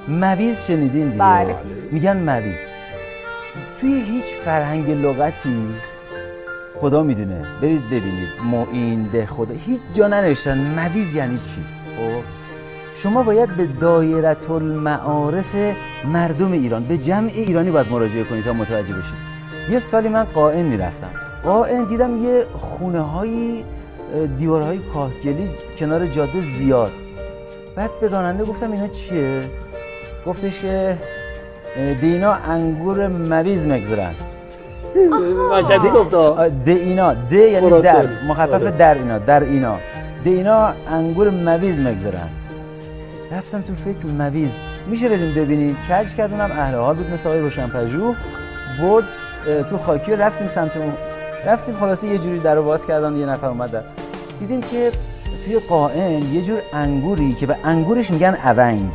مویز شنیدین دیگه؟ بله. میگن مویز. توی هیچ فرهنگ لغتی خدا میدونه، برید ببینید معین ده خدا هیچ جا ننوشتن مویز یعنی چی. خب شما باید به دایره المعارف مردم ایران، به جمع ایرانی باید مراجعه کنید تا متوجه بشید. یه سالی من قائن میرفتم، قائن دیدم یه خونه های دیوارهای کاهگلی کنار جاده زیاد. بعد به داننده گفتم اینا چیه؟ گفتش که دینا انگور مویز مگذرن. مشهدی گفتا دینا، د یعنی در، مخفف در اینا، در اینا دینا انگور مویز مگذرن. رفتم تو فکر مویز میشه بریم ببینیم. کج کردونم اهل حال بود مثل آقای روشن‌پژوه، برد تو خاکی رفتیم سمت اون. رفتیم خلاصه یه جوری درو باز کردن، یه نفر اومد در. دیدیم که توی قائن یه جور انگوری که به انگورش میگن اونگ